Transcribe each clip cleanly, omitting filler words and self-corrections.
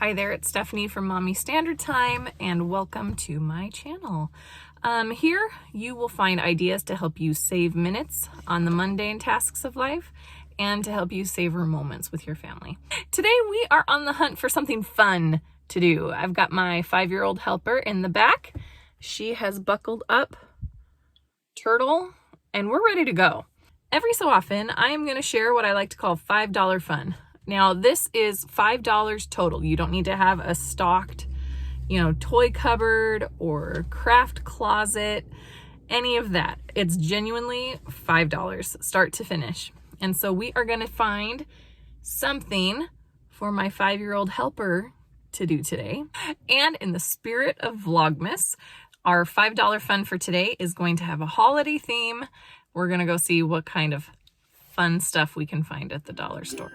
Hi there, it's Stephanie from Mommy Standard Time, and welcome to my channel. Here you will find ideas to help you save minutes on the mundane tasks of life and to help you savor moments with your family. Today we are on the hunt for something fun to do. I've got my 5-year-old helper in the back. She has buckled up, turtle, and we're ready to go. Every so often, I am going to share what I like to call $5 fun. Now, this is $5 total. You don't need to have a stocked, toy cupboard or craft closet, any of that. It's genuinely $5, start to finish. And so we are going to find something for my 5-year-old helper to do today. And in the spirit of Vlogmas, our $5 fun for today is going to have a holiday theme. We're going to go see what kind of fun stuff we can find at the dollar store.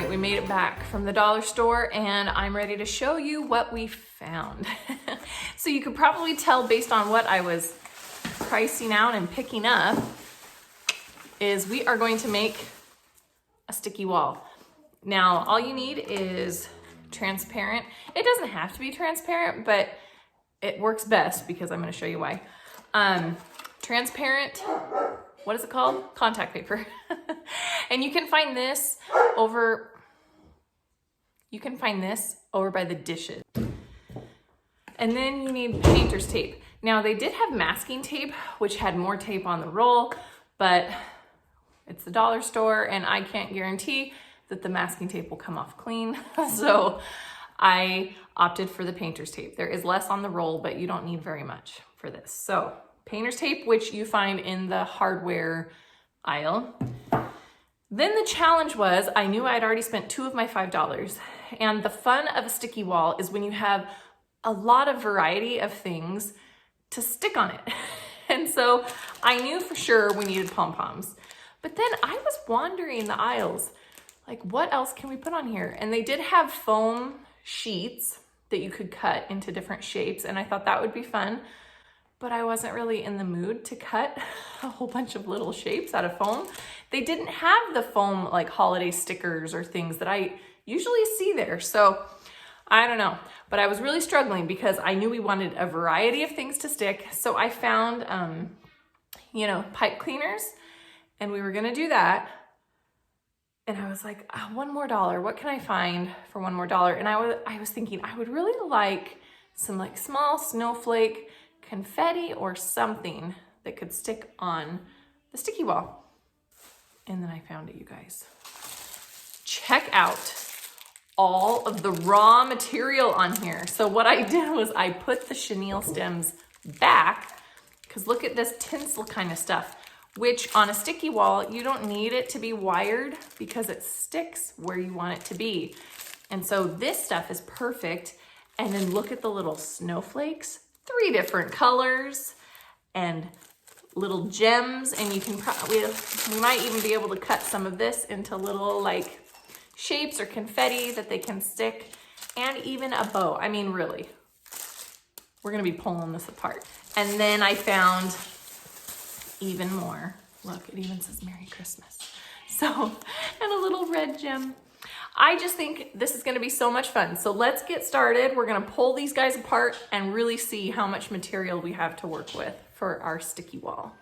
We made it back from the dollar store and I'm ready to show you what we found. So you could probably tell based on what I was pricing out and picking up is we are going to make a sticky wall. Now, all you need is transparent. It doesn't have to be transparent, but it works best because I'm going to show you why. Transparent, what is it called? Contact paper. And you can find this over by the dishes. And then you need painter's tape. Now they did have masking tape, which had more tape on the roll, but it's the dollar store and I can't guarantee that the masking tape will come off clean. So I opted for the painter's tape. There is less on the roll, but you don't need very much for this. So painter's tape, which you find in the hardware aisle. Then the challenge was, I knew I'd already spent 2 of my $5. And the fun of a sticky wall is when you have a lot of variety of things to stick on it. And so I knew for sure we needed pom-poms. But then I was wandering the aisles, like what else can we put on here? And they did have foam sheets that you could cut into different shapes. And I thought that would be fun. But I wasn't really in the mood to cut a whole bunch of little shapes out of foam. They didn't have the foam like holiday stickers or things that I usually see there. So I don't know, but I was really struggling because I knew we wanted a variety of things to stick. So I found, pipe cleaners and we were gonna do that. And I was like, $1 more. What can I find for $1 more? And I was thinking I would really like some like small snowflake confetti or something that could stick on the sticky wall. And then I found it, you guys. Check out all of the raw material on here. So what I did was I put the chenille stems back because look at this tinsel kind of stuff, which on a sticky wall, you don't need it to be wired because it sticks where you want it to be. And so this stuff is perfect. And then look at the little snowflakes. 3 different colors and little gems, and you can we might even be able to cut some of this into little like shapes or confetti that they can stick, and even a bow. I mean, really, we're gonna be pulling this apart. And then I found even more. Look, it even says Merry Christmas. So, and a little red gem. I just think this is gonna be so much fun. So let's get started. We're gonna pull these guys apart and really see how much material we have to work with for our sticky wall.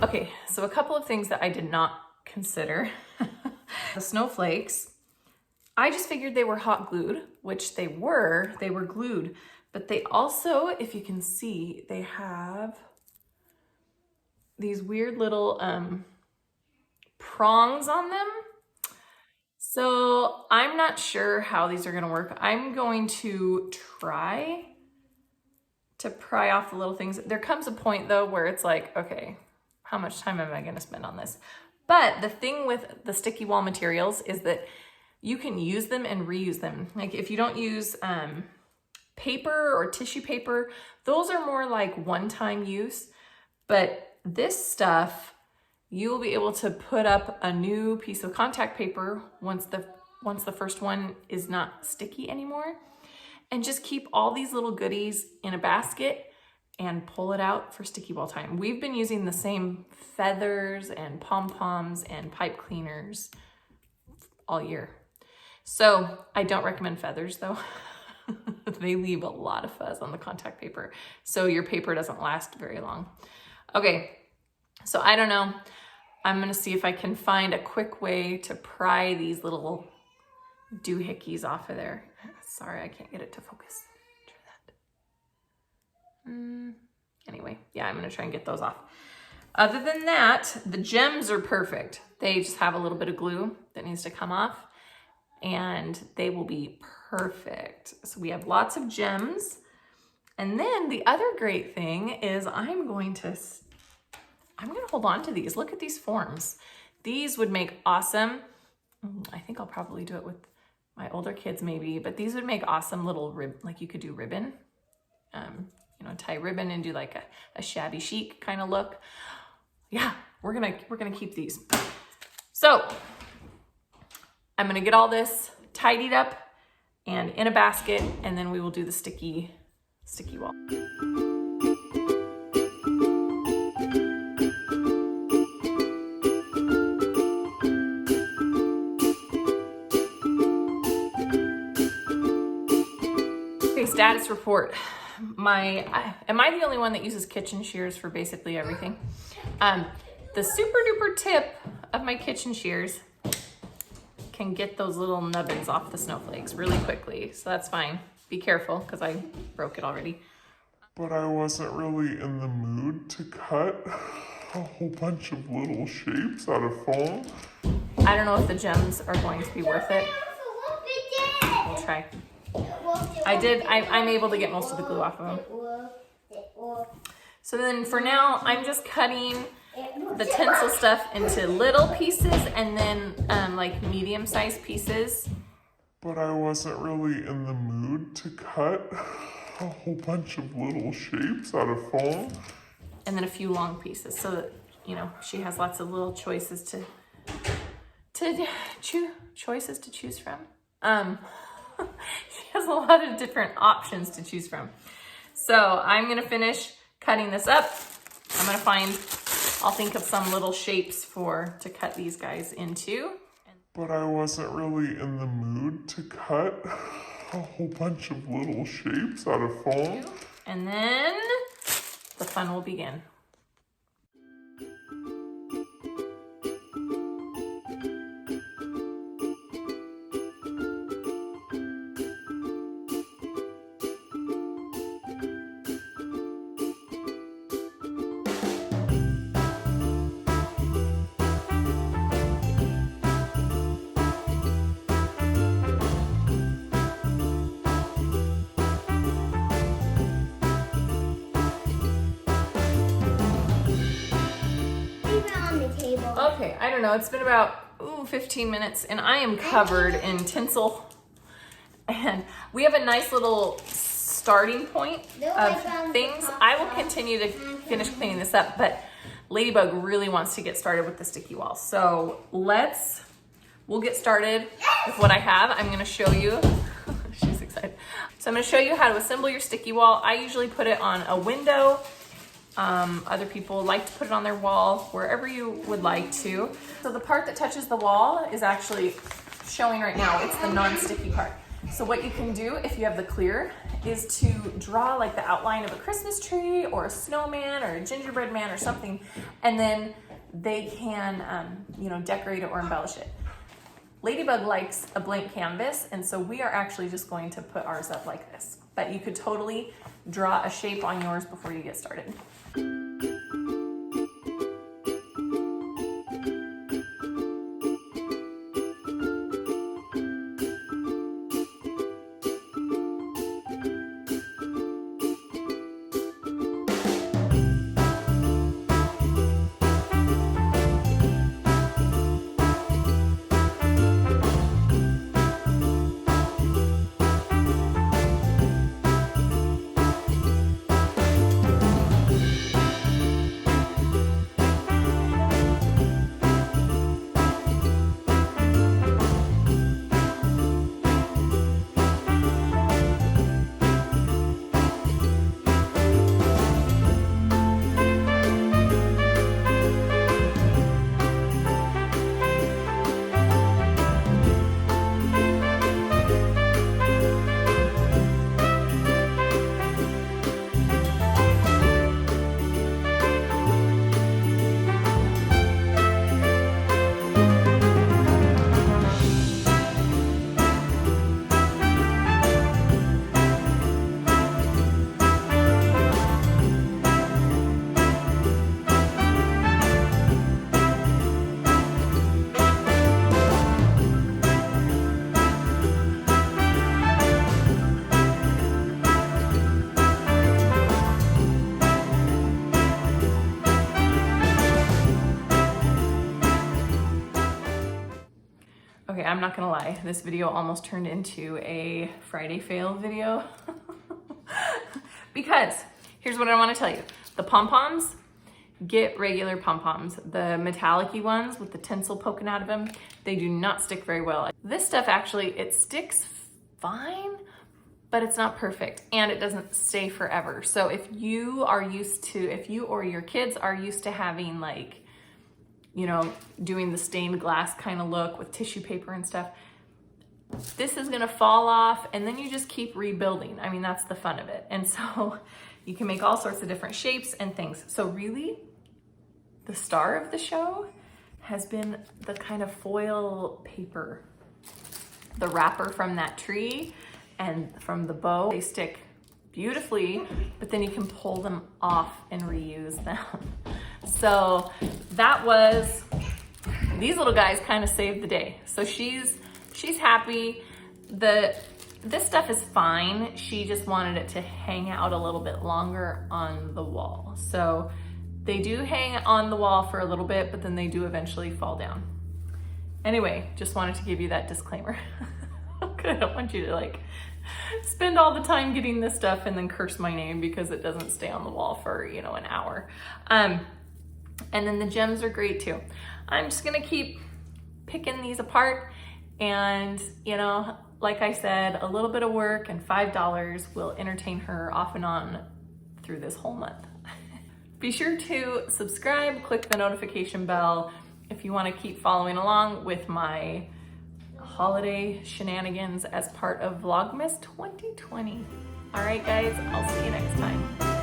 Okay, so a couple of things that I did not consider. The snowflakes, I just figured they were hot glued, which they were glued, but they also, if you can see, they have these weird little prongs on them. So I'm not sure how these are gonna work. I'm going to try to pry off the little things. There comes a point though where it's like, okay, how much time am I gonna spend on this? But the thing with the sticky wall materials is that you can use them and reuse them. Like if you don't use paper or tissue paper, those are more like one-time use. But this stuff, you will be able to put up a new piece of contact paper once the first one is not sticky anymore, and just keep all these little goodies in a basket and pull it out for sticky wall time. We've been using the same feathers and pom-poms and pipe cleaners all year. So I don't recommend feathers though. They leave a lot of fuzz on the contact paper, so your paper doesn't last very long. Okay, so I don't know. I'm gonna see if I can find a quick way to pry these little doohickeys off of there. Sorry, I can't get it to focus. Anyway, yeah, I'm gonna try and get those off. Other than that, the gems are perfect. They just have a little bit of glue that needs to come off and they will be perfect. So we have lots of gems. And then the other great thing is I'm gonna hold on to these. Look at these forms. These would make awesome, I think I'll probably do it with my older kids maybe, but these would make awesome little like you could do ribbon. You know, tie ribbon and do like a shabby chic kind of look. Yeah, we're gonna keep these. So I'm gonna get all this tidied up and in a basket, and then we will do the sticky wall. Okay, status report. Am I the only one that uses kitchen shears for basically everything? The super duper tip of my kitchen shears can get those little nubbins off the snowflakes really quickly, so that's fine. Be careful, because I broke it already. But I wasn't really in the mood to cut a whole bunch of little shapes out of foam. I don't know if the gems are going to be worth it. We'll try. I'm able to get most of the glue off of them. So then for now, I'm just cutting the tinsel stuff into little pieces and then like medium-sized pieces. But I wasn't really in the mood to cut a whole bunch of little shapes out of foam. And then a few long pieces so that, you know, she has lots of little choices to choose from. She has a lot of different options to choose from. So I'm gonna finish cutting this up. I'll think of some little shapes to cut these guys into. But I wasn't really in the mood to cut a whole bunch of little shapes out of foam. And then the fun will begin. Okay, I don't know, it's been about 15 minutes and I am covered in tinsel. And we have a nice little starting point of things. I will continue to finish cleaning this up, but Ladybug really wants to get started with the sticky wall. So we'll get started with what I have. I'm gonna show you, she's excited. So I'm gonna show you how to assemble your sticky wall. I usually put it on a window. Other people like to put it on their wall, wherever you would like to. So the part that touches the wall is actually showing right now. It's the non-sticky part. So what you can do if you have the clear is to draw like the outline of a Christmas tree or a snowman or a gingerbread man or something, and then they can, decorate it or embellish it. Ladybug likes a blank canvas, and so we are actually just going to put ours up like this. But you could totally draw a shape on yours before you get started. Okay, I'm not gonna lie, this video almost turned into a Friday fail video. Because here's what I wanna tell you. The pom-poms, get regular pom-poms. The metallic-y ones with the tinsel poking out of them, they do not stick very well. This stuff actually, it sticks fine, but it's not perfect and it doesn't stay forever. So if you or your kids are used to having like, doing the stained glass kind of look with tissue paper and stuff, this is gonna fall off and then you just keep rebuilding. I mean, that's the fun of it. And so you can make all sorts of different shapes and things. So really, the star of the show has been the kind of foil paper, the wrapper from that tree and from the bow. They stick beautifully, but then you can pull them off and reuse them. So these little guys kind of saved the day. So she's happy. This stuff is fine. She just wanted it to hang out a little bit longer on the wall. So they do hang on the wall for a little bit, but then they do eventually fall down. Anyway, just wanted to give you that disclaimer. I don't want you to spend all the time getting this stuff and then curse my name because it doesn't stay on the wall for, an hour. And then the gems are great too. I'm just gonna keep picking these apart and, like I said, a little bit of work and $5 will entertain her off and on through this whole month. Be sure to subscribe, click the notification bell if you wanna keep following along with my holiday shenanigans as part of Vlogmas 2020. All right, guys, I'll see you next time.